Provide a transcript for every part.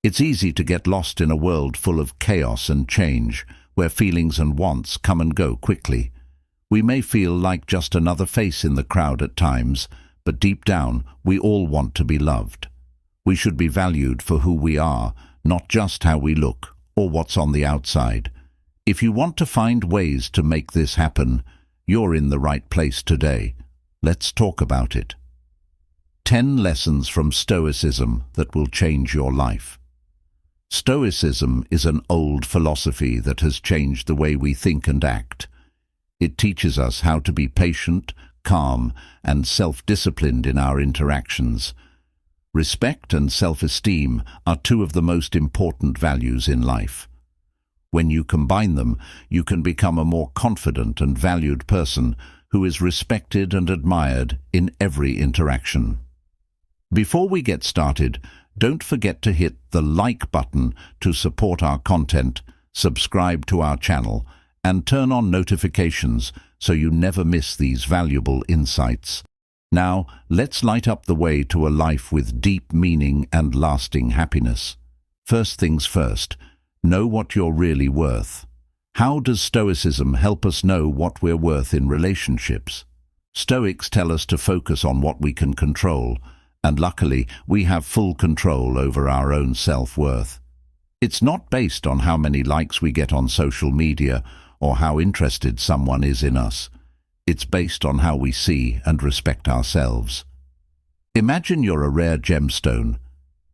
It's easy to get lost in a world full of chaos and change, where feelings and wants come and go quickly. We may feel like just another face in the crowd at times, but deep down, we all want to be loved. We should be valued for who we are, not just how we look or what's on the outside. If you want to find ways to make this happen, you're in the right place today. Let's talk about it. 10 lessons from Stoicism that will change your life. Stoicism is an old philosophy that has changed the way we think and act. It teaches us how to be patient, calm, and self-disciplined in our interactions. Respect and self-esteem are two of the most important values in life. When you combine them, you can become a more confident and valued person who is respected and admired in every interaction. Before we get started, don't forget to hit the like button to support our content, subscribe to our channel, and turn on notifications so you never miss these valuable insights. Now, let's light up the way to a life with deep meaning and lasting happiness. First things first, know what you're really worth. How does Stoicism help us know what we're worth in relationships? Stoics tell us to focus on what we can control, and luckily, we have full control over our own self-worth. It's not based on how many likes we get on social media or how interested someone is in us. It's based on how we see and respect ourselves. Imagine you're a rare gemstone.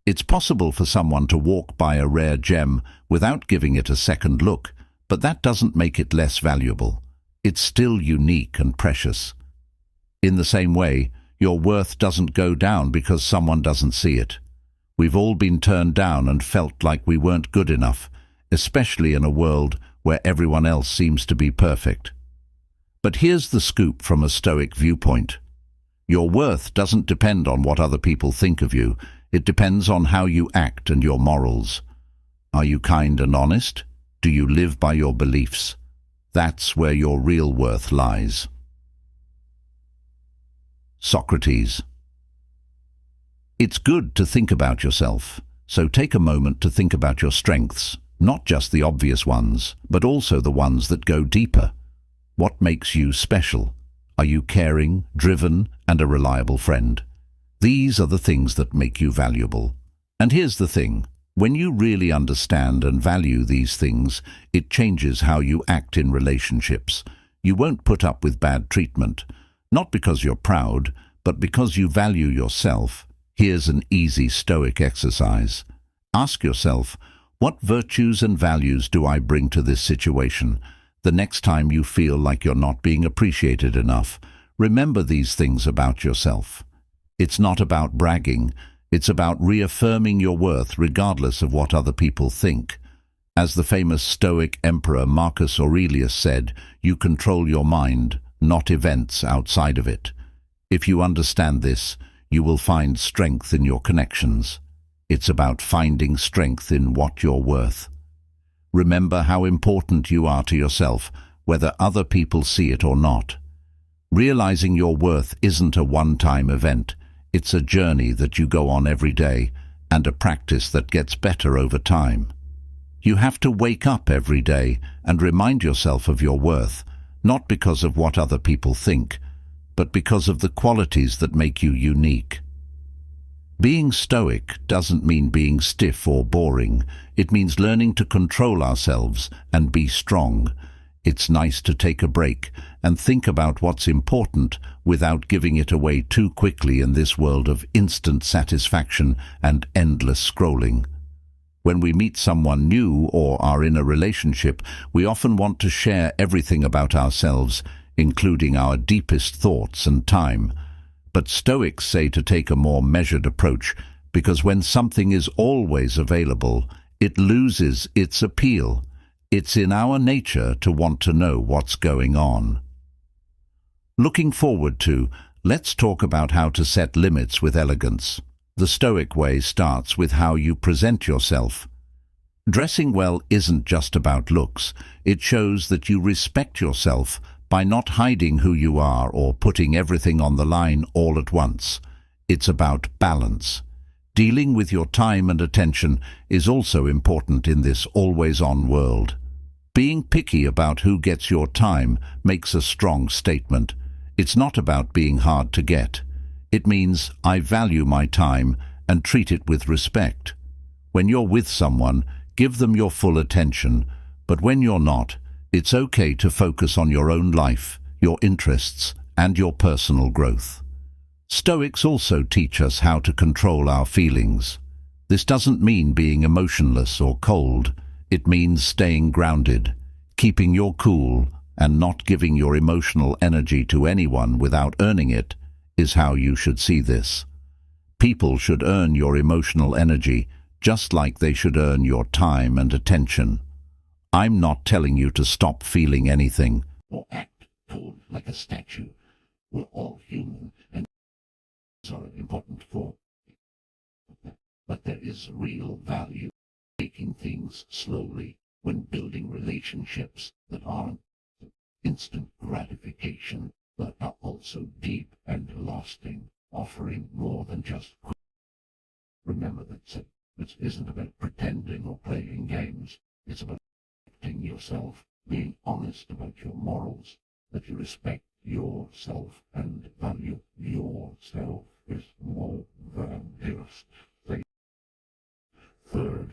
It's possible for someone to walk by a rare gem without giving it a second look, but that doesn't make it less valuable. It's still unique and precious. In the same way, your worth doesn't go down because someone doesn't see it. We've all been turned down and felt like we weren't good enough, especially in a world where everyone else seems to be perfect. But here's the scoop from a Stoic viewpoint. Your worth doesn't depend on what other people think of you. It depends on how you act and your morals. Are you kind and honest? Do you live by your beliefs? That's where your real worth lies. Socrates. It's good to think about yourself, so take a moment to think about your strengths, not just the obvious ones, but also the ones that go deeper. What makes you special? Are you caring, driven, and a reliable friend? These are the things that make you valuable. And here's the thing. When you really understand and value these things, it changes how you act in relationships. You won't put up with bad treatment, not because you're proud, but because you value yourself. Here's an easy Stoic exercise. Ask yourself, what virtues and values do I bring to this situation? The next time you feel like you're not being appreciated enough, remember these things about yourself. It's not about bragging. It's about reaffirming your worth regardless of what other people think. As the famous Stoic emperor Marcus Aurelius said, you control your mind, not events outside of it. If you understand this, you will find strength in your connections. It's about finding strength in what you're worth. Remember how important you are to yourself, whether other people see it or not. Realizing your worth isn't a one-time event. It's a journey that you go on every day, and a practice that gets better over time. You have to wake up every day and remind yourself of your worth, not because of what other people think, but because of the qualities that make you unique. Being Stoic doesn't mean being stiff or boring. It means learning to control ourselves and be strong. It's nice to take a break and think about what's important without giving it away too quickly in this world of instant satisfaction and endless scrolling. When we meet someone new or are in a relationship, we often want to share everything about ourselves, including our deepest thoughts and time. But Stoics say to take a more measured approach, because when something is always available, it loses its appeal. It's in our nature to want to know what's going on. Looking forward to, let's talk about how to set limits with elegance. The Stoic way starts with how you present yourself. Dressing well isn't just about looks. It shows that you respect yourself by not hiding who you are or putting everything on the line all at once. It's about balance. Dealing with your time and attention is also important in this always-on world. Being picky about who gets your time makes a strong statement. It's not about being hard to get. It means I value my time and treat it with respect. When you're with someone, give them your full attention, but when you're not, it's okay to focus on your own life, your interests, and your personal growth. Stoics also teach us how to control our feelings. This doesn't mean being emotionless or cold. It means staying grounded, keeping your cool, and not giving your emotional energy to anyone without earning it is how you should see this. People should earn your emotional energy just like they should earn your time and attention. I'm not telling you to stop feeling anything or act cold like a statue. We're all human and are important for, but there is real value in taking things slowly when building relationships that aren't instant gratification but are also deep and lasting, offering more than just quick. Remember that it isn't about pretending or playing games. It's about protecting yourself, being honest about your morals, that you respect yourself and value yourself is more than just things. Third,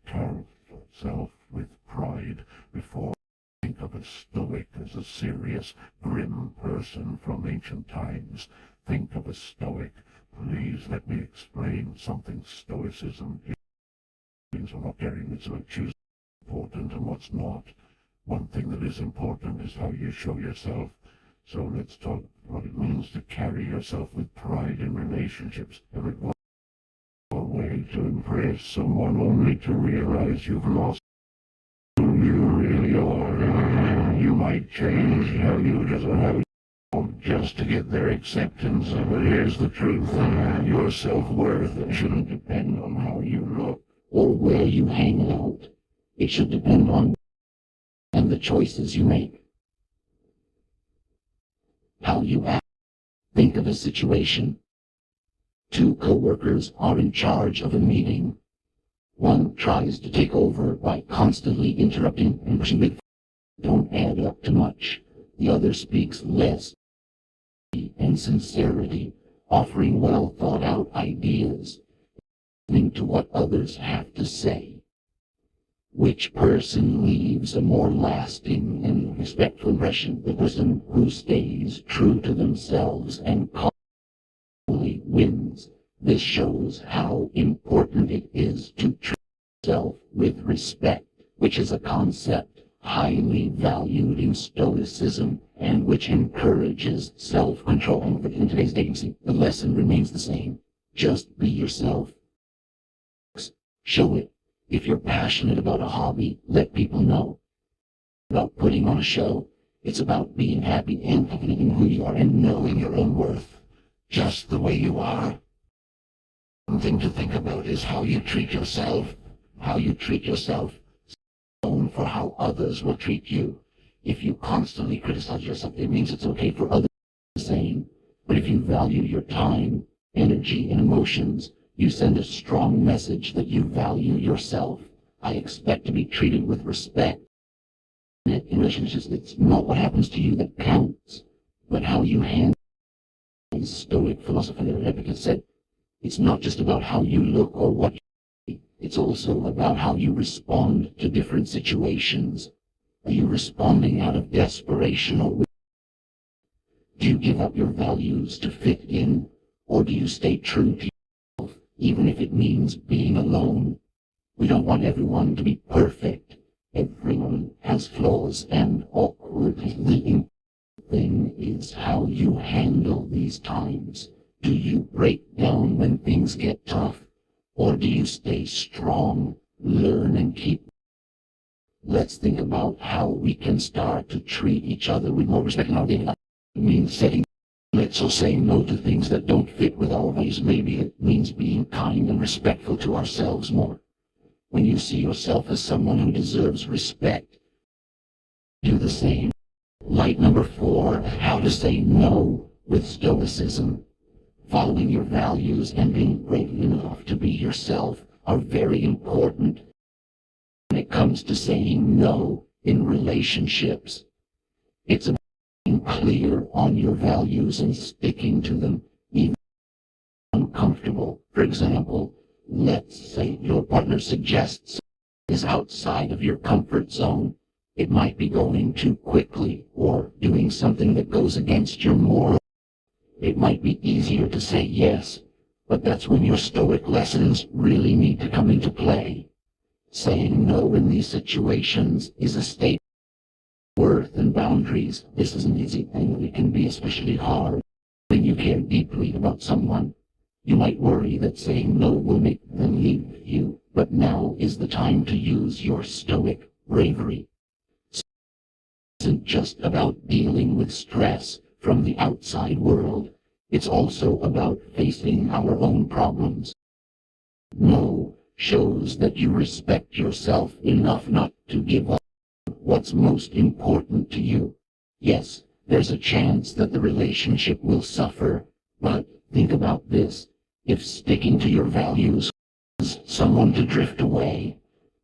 carry yourself with pride. Before think of a Stoic as a serious, grim person from ancient times. Think of a Stoic. Please let me explain something Stoicism means. We're not carrying this about choosing what's important and what's not. One thing that is important is how you show yourself. So let's talk what it means to carry yourself with pride in relationships. Everyone a way to impress someone only to realize you've lost who you really are. You might change how you just to get their acceptance. But here's the truth. Your self-worth shouldn't depend on how you look or where you hang out. It should depend on and the choices you make. How you act. Think of a situation. Two co-workers are in charge of a meeting. One tries to take over by constantly interrupting and pushing big don't add up to much. The other speaks less and sincerity, offering well-thought-out ideas, listening to what others have to say. Which person leaves a more lasting and respectful impression? The person who stays true to themselves and calmly wins. This shows how important it is to treat yourself with respect, which is a concept highly valued in Stoicism and which encourages self-control. In today's dating scene, the lesson remains the same. Just be yourself. Show it. If you're passionate about a hobby, let people know. About putting on a show, it's about being happy and confident in who you are and knowing your own worth, just the way you are. One thing to think about is how you treat yourself. How you treat yourself is for how others will treat you. If you constantly criticize yourself, it means it's okay for others to do the same. But if you value your time, energy, and emotions, you send a strong message that you value yourself. I expect to be treated with respect. In relationships, it's not what happens to you that counts, but how you handle it. Stoic philosopher Epictetus said, it's not just about how you look or what you do, it's also about how you respond to different situations. Are you responding out of desperation or do you give up your values to fit in, or do you stay true to yourself, even if it means being alone? We don't want everyone to be perfect. Everyone has flaws and awkwardly. The important thing is how you handle these times. Do you break down when things get tough, or do you stay strong, learn, and keep? Let's think about how we can start to treat each other with more respect in our daily life. It means setting limits or saying no to things that don't fit with our values. Maybe it means being kind and respectful to ourselves more. When you see yourself as someone who deserves respect, do the same. Light number 4, how to say no with Stoicism. Following your values and being brave enough to be yourself are very important when it comes to saying no in relationships. It's about being clear on your values and sticking to them, even uncomfortable. For example, let's say your partner suggests is outside of your comfort zone. It might be going too quickly or doing something that goes against your morals. It might be easier to say yes, but that's when your Stoic lessons really need to come into play. Saying no in these situations is a statement of worth and boundaries. This is an easy thing. It can be especially hard when you care deeply about someone. You might worry that saying no will make them leave you, but now is the time to use your Stoic bravery. It isn't just about dealing with stress from the outside world. It's also about facing our own problems. No shows that you respect yourself enough not to give up what's most important to you. Yes, there's a chance that the relationship will suffer, but think about this. If sticking to your values causes someone to drift away,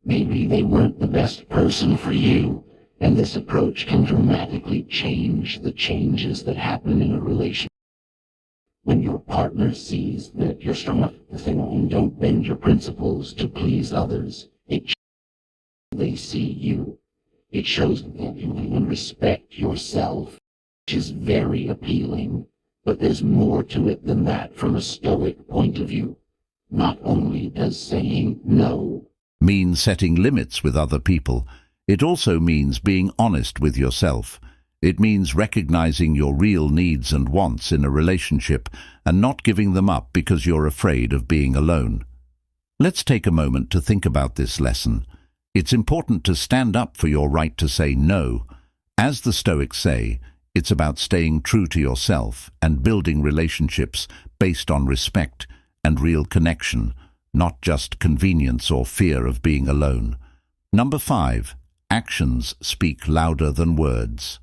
maybe they weren't the best person for you, and this approach can dramatically change the changes that happen in a relationship. When your partner sees that you're strong enough to say no and don't bend your principles to please others, it shows they see you. It shows that you even respect yourself, which is very appealing. But there's more to it than that from a Stoic point of view. Not only does saying no mean setting limits with other people, it also means being honest with yourself. It means recognizing your real needs and wants in a relationship and not giving them up because you're afraid of being alone. Let's take a moment to think about this lesson. It's important to stand up for your right to say no. As the Stoics say, it's about staying true to yourself and building relationships based on respect and real connection, not just convenience or fear of being alone. Number 5. Actions speak louder than words.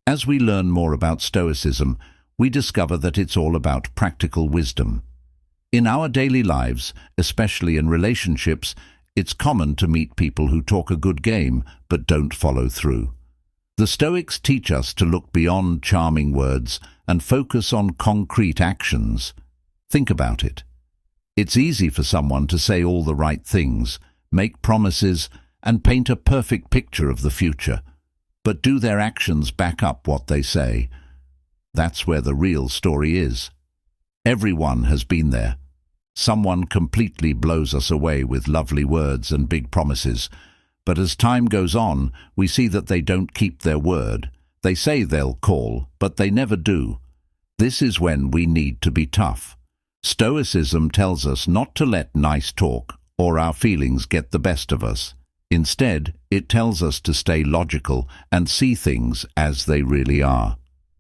As we learn more about Stoicism, we discover that it's all about practical wisdom. In our daily lives, especially in relationships, it's common to meet people who talk a good game but don't follow through. The Stoics teach us to look beyond charming words and focus on concrete actions. Think about it. It's easy for someone to say all the right things, make promises, and paint a perfect picture of the future. But do their actions back up what they say? That's where the real story is. Everyone has been there. Someone completely blows us away with lovely words and big promises. But as time goes on, we see that they don't keep their word. They say they'll call, but they never do. This is when we need to be tough. Stoicism tells us not to let nice talk or our feelings get the best of us. Instead, it tells us to stay logical and see things as they really are.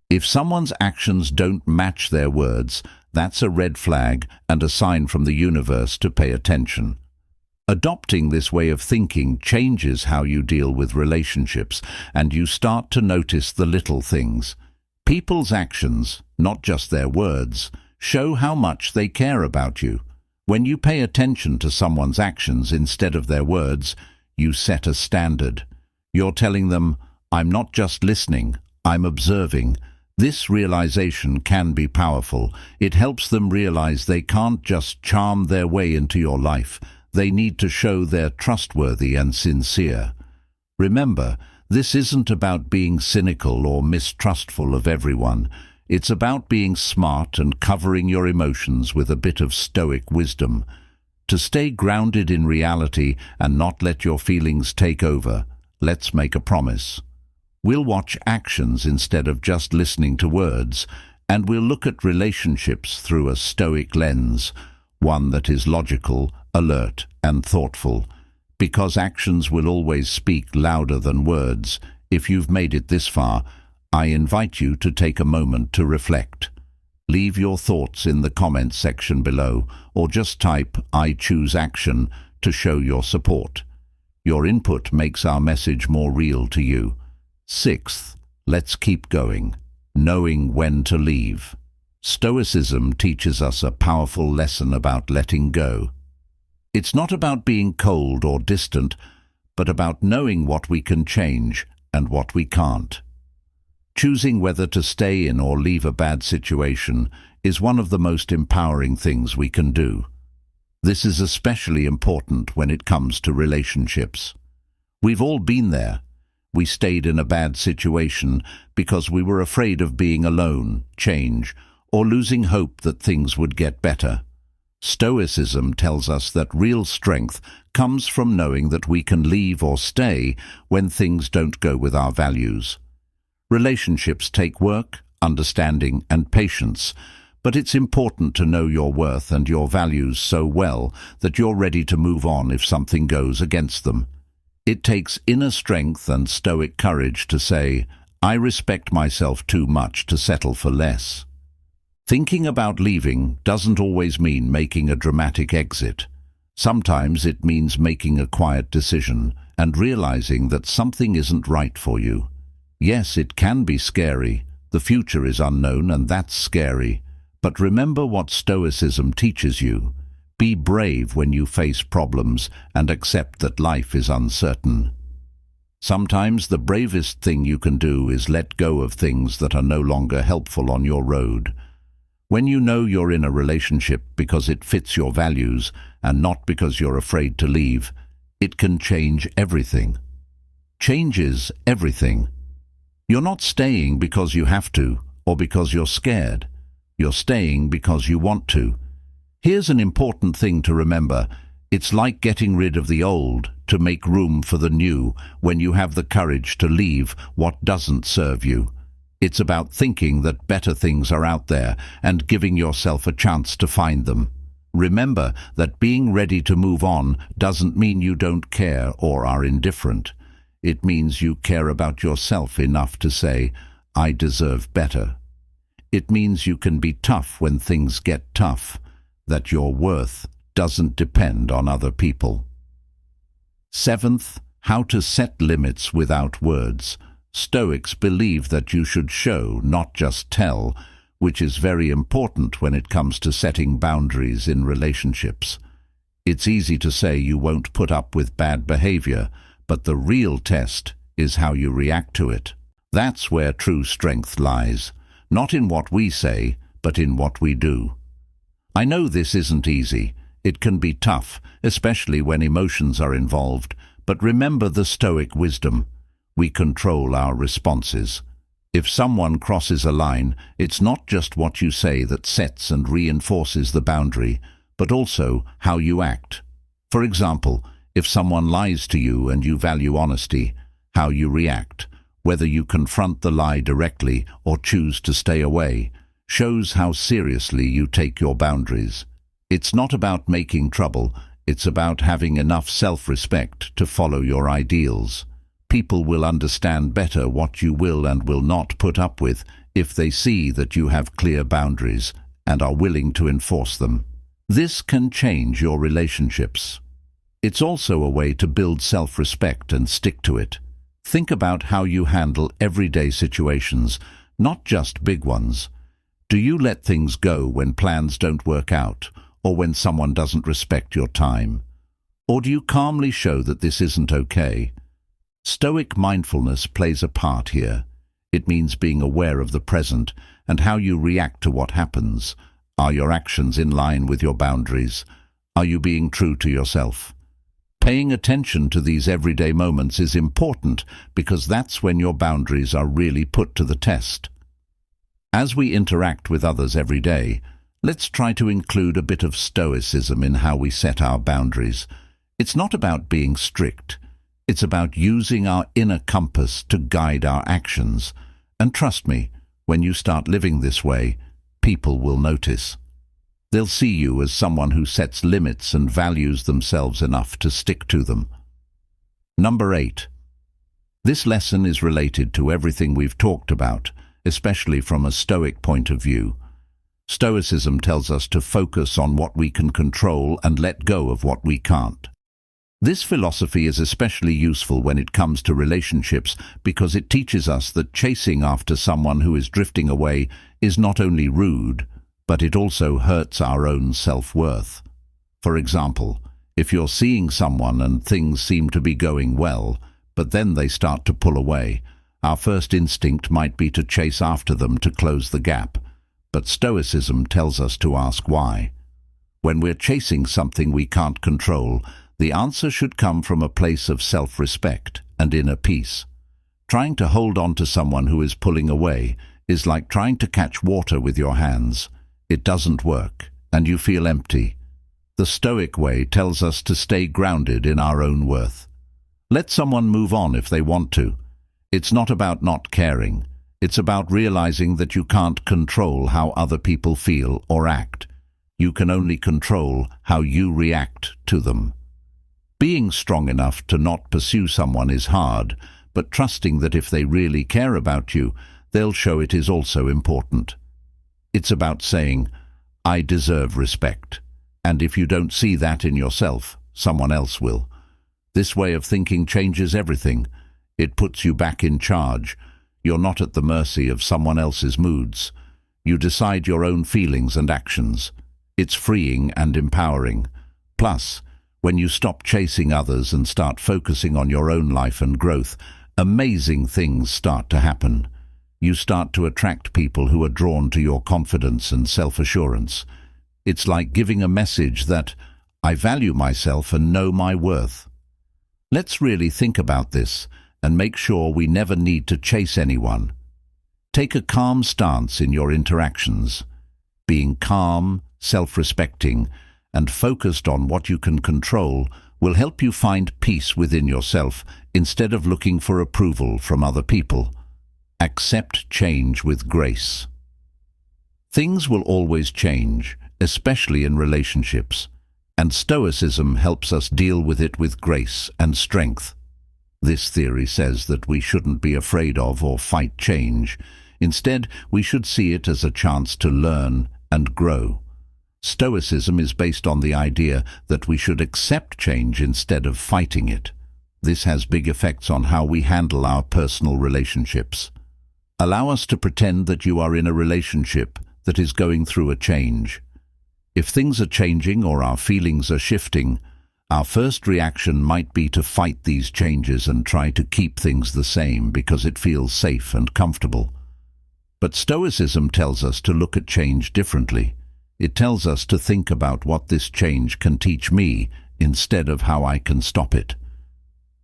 If someone's actions don't match their words, that's a red flag and a sign from the universe to pay attention. Adopting this way of thinking changes how you deal with relationships, and you start to notice the little things. People's actions, not just their words, show how much they care about you. When you pay attention to someone's actions instead of their words, you set a standard. You're telling them, I'm not just listening, I'm observing. This realization can be powerful. It helps them realize they can't just charm their way into your life. They need to show they're trustworthy and sincere. Remember, this isn't about being cynical or mistrustful of everyone. It's about being smart and covering your emotions with a bit of Stoic wisdom. To stay grounded in reality and not let your feelings take over, let's make a promise. We'll watch actions instead of just listening to words, and we'll look at relationships through a Stoic lens, one that is logical, alert, and thoughtful. Because actions will always speak louder than words, if you've made it this far, I invite you to take a moment to reflect. Leave your thoughts in the comments section below, or just type "I choose action" to show your support. Your input makes our message more real to you. 6th, let's keep going. Knowing when to leave. Stoicism teaches us a powerful lesson about letting go. It's not about being cold or distant, but about knowing what we can change and what we can't. Choosing whether to stay in or leave a bad situation is one of the most empowering things we can do. This is especially important when it comes to relationships. We've all been there. We stayed in a bad situation because we were afraid of being alone, change, or losing hope that things would get better. Stoicism tells us that real strength comes from knowing that we can leave or stay when things don't go with our values. Relationships take work, understanding, and patience, but it's important to know your worth and your values so well that you're ready to move on if something goes against them. It takes inner strength and stoic courage to say, I respect myself too much to settle for less. Thinking about leaving doesn't always mean making a dramatic exit. Sometimes it means making a quiet decision and realizing that something isn't right for you. Yes, it can be scary. The future is unknown, and that's scary. But remember what Stoicism teaches you. Be brave when you face problems and accept that life is uncertain. Sometimes the bravest thing you can do is let go of things that are no longer helpful on your road. When you know you're in a relationship because it fits your values and not because you're afraid to leave, it can change everything. Changes everything. You're not staying because you have to or because you're scared. You're staying because you want to. Here's an important thing to remember. It's like getting rid of the old to make room for the new when you have the courage to leave what doesn't serve you. It's about thinking that better things are out there and giving yourself a chance to find them. Remember that being ready to move on doesn't mean you don't care or are indifferent. It means you care about yourself enough to say, I deserve better. It means you can be tough when things get tough, that your worth doesn't depend on other people. Seventh, how to set limits without words. Stoics believe that you should show, not just tell, which is very important when it comes to setting boundaries in relationships. It's easy to say you won't put up with bad behavior, but the real test is how you react to it. That's where true strength lies, not in what we say, but in what we do. I know this isn't easy. It can be tough, especially when emotions are involved, but remember the Stoic wisdom. We control our responses. If someone crosses a line, it's not just what you say that sets and reinforces the boundary, but also how you act. For example, if someone lies to you and you value honesty, how you react, whether you confront the lie directly or choose to stay away, shows how seriously you take your boundaries. It's not about making trouble, it's about having enough self-respect to follow your ideals. People will understand better what you will and will not put up with if they see that you have clear boundaries and are willing to enforce them. This can change your relationships. It's also a way to build self-respect and stick to it. Think about how you handle everyday situations, not just big ones. Do you let things go when plans don't work out, or when someone doesn't respect your time? Or do you calmly show that this isn't okay? Stoic mindfulness plays a part here. It means being aware of the present and how you react to what happens. Are your actions in line with your boundaries? Are you being true to yourself? Paying attention to these everyday moments is important because that's when your boundaries are really put to the test. As we interact with others every day, let's try to include a bit of Stoicism in how we set our boundaries. It's not about being strict. It's about using our inner compass to guide our actions. And trust me, when you start living this way, people will notice. They'll see you as someone who sets limits and values themselves enough to stick to them. Number 8. This lesson is related to everything we've talked about, especially from a Stoic point of view. Stoicism tells us to focus on what we can control and let go of what we can't. This philosophy is especially useful when it comes to relationships because it teaches us that chasing after someone who is drifting away is not only rude, but it also hurts our own self-worth. For example, if you're seeing someone and things seem to be going well, but then they start to pull away, our first instinct might be to chase after them to close the gap. But Stoicism tells us to ask why. When we're chasing something we can't control, the answer should come from a place of self-respect and inner peace. Trying to hold on to someone who is pulling away is like trying to catch water with your hands. It doesn't work, and you feel empty. The Stoic way tells us to stay grounded in our own worth. Let someone move on if they want to. It's not about not caring. It's about realizing that you can't control how other people feel or act. You can only control how you react to them. Being strong enough to not pursue someone is hard, but trusting that if they really care about you, they'll show it is also important. It's about saying, I deserve respect, and if you don't see that in yourself, someone else will. This way of thinking changes everything. It puts you back in charge. You're not at the mercy of someone else's moods. You decide your own feelings and actions. It's freeing and empowering. Plus, when you stop chasing others and start focusing on your own life and growth, amazing things start to happen. You start to attract people who are drawn to your confidence and self-assurance. It's like giving a message that, I value myself and know my worth. Let's really think about this and make sure we never need to chase anyone. Take a calm stance in your interactions. Being calm, self-respecting, and focused on what you can control will help you find peace within yourself instead of looking for approval from other people. Accept change with grace. Things will always change, especially in relationships, and Stoicism helps us deal with it with grace and strength. This theory says that we shouldn't be afraid of or fight change. Instead, we should see it as a chance to learn and grow. Stoicism is based on the idea that we should accept change instead of fighting it. This has big effects on how we handle our personal relationships. Allow us to pretend that you are in a relationship that is going through a change. If things are changing or our feelings are shifting, our first reaction might be to fight these changes and try to keep things the same because it feels safe and comfortable. But Stoicism tells us to look at change differently. It tells us to think about what this change can teach me instead of how I can stop it.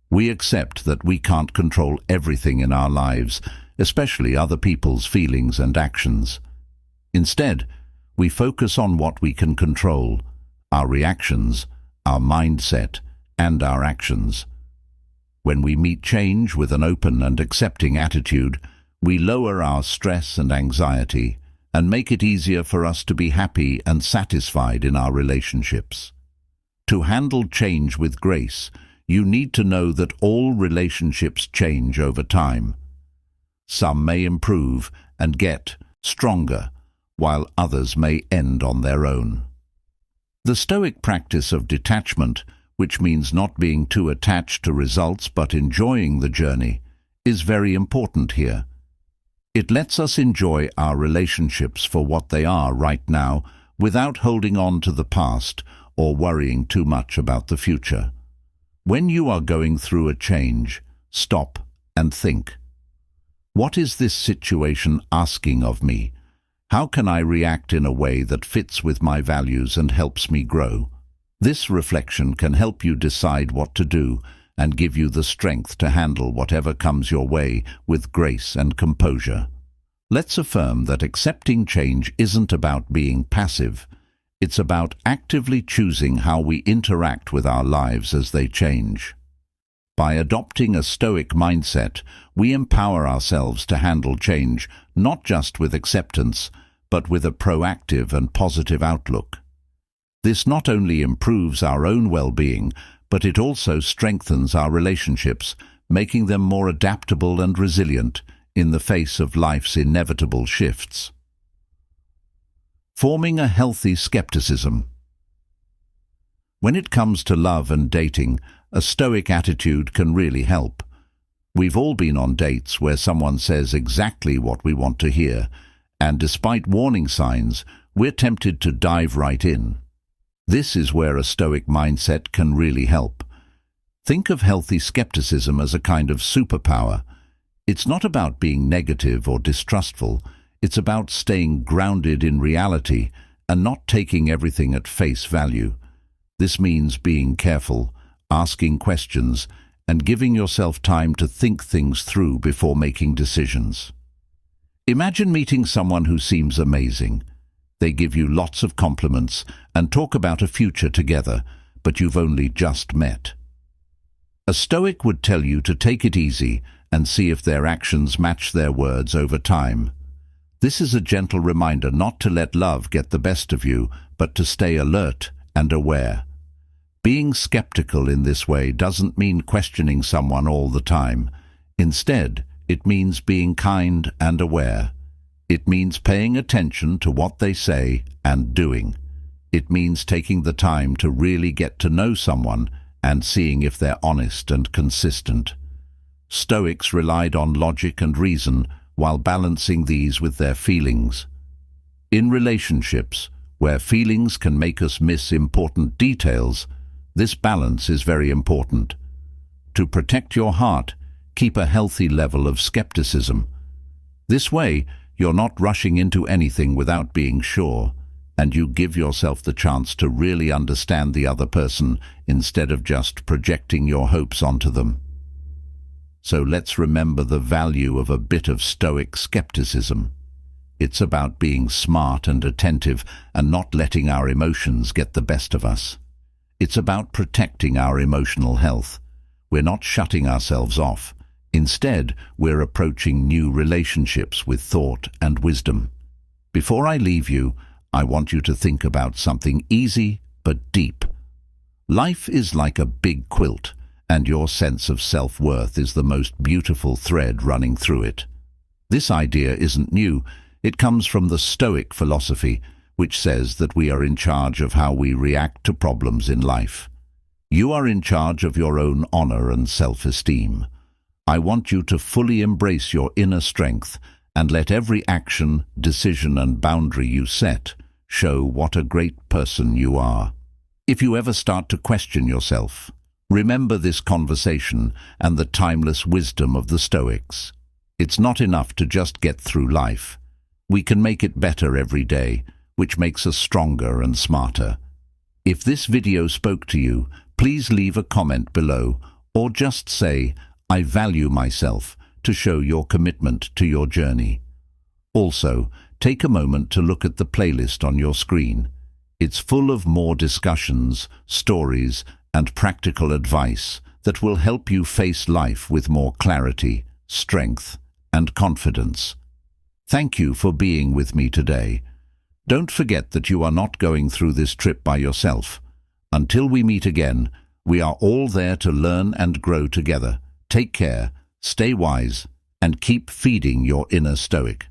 We accept that we can't control everything in our lives, especially other people's feelings and actions. Instead, we focus on what we can control, our reactions, our mindset, and our actions. When we meet change with an open and accepting attitude, we lower our stress and anxiety and make it easier for us to be happy and satisfied in our relationships. To handle change with grace, you need to know that all relationships change over time. Some may improve and get stronger, while others may end on their own. The Stoic practice of detachment, which means not being too attached to results but enjoying the journey, is very important here. It lets us enjoy our relationships for what they are right now without holding on to the past or worrying too much about the future. When you are going through a change, stop and think. What is this situation asking of me? How can I react in a way that fits with my values and helps me grow? This reflection can help you decide what to do and give you the strength to handle whatever comes your way with grace and composure. Let's affirm that accepting change isn't about being passive. It's about actively choosing how we interact with our lives as they change. By adopting a Stoic mindset, we empower ourselves to handle change not just with acceptance, but with a proactive and positive outlook. This not only improves our own well-being, but it also strengthens our relationships, making them more adaptable and resilient in the face of life's inevitable shifts. Forming a healthy skepticism. When it comes to love and dating, a Stoic attitude can really help. We've all been on dates where someone says exactly what we want to hear, and despite warning signs, we're tempted to dive right in. This is where a Stoic mindset can really help. Think of healthy skepticism as a kind of superpower. It's not about being negative or distrustful, it's about staying grounded in reality and not taking everything at face value. This means being careful, asking questions, and giving yourself time to think things through before making decisions. Imagine meeting someone who seems amazing. They give you lots of compliments and talk about a future together, but you've only just met. A Stoic would tell you to take it easy and see if their actions match their words over time. This is a gentle reminder not to let love get the best of you, but to stay alert and aware. Being skeptical in this way doesn't mean questioning someone all the time. Instead, it means being kind and aware. It means paying attention to what they say and doing. It means taking the time to really get to know someone and seeing if they're honest and consistent. Stoics relied on logic and reason while balancing these with their feelings. In relationships, where feelings can make us miss important details, this balance is very important. To protect your heart, keep a healthy level of skepticism. This way, you're not rushing into anything without being sure, and you give yourself the chance to really understand the other person instead of just projecting your hopes onto them. So let's remember the value of a bit of Stoic skepticism. It's about being smart and attentive and not letting our emotions get the best of us. It's about protecting our emotional health. We're not shutting ourselves off. Instead, we're approaching new relationships with thought and wisdom. Before I leave you, I want you to think about something easy but deep. Life is like a big quilt, and your sense of self-worth is the most beautiful thread running through it. This idea isn't new. It comes from the Stoic philosophy, which says that we are in charge of how we react to problems in life. You are in charge of your own honor and self-esteem. I want you to fully embrace your inner strength and let every action, decision and boundary you set show what a great person you are. If you ever start to question yourself, remember this conversation and the timeless wisdom of the Stoics. It's not enough to just get through life. We can make it better every day, which makes us stronger and smarter. If this video spoke to you, please leave a comment below or just say, "I value myself," to show your commitment to your journey. Also, take a moment to look at the playlist on your screen. It's full of more discussions, stories, and practical advice that will help you face life with more clarity, strength, and confidence. Thank you for being with me today. Don't forget that you are not going through this trip by yourself. Until we meet again, we are all there to learn and grow together. Take care, stay wise, and keep feeding your inner Stoic.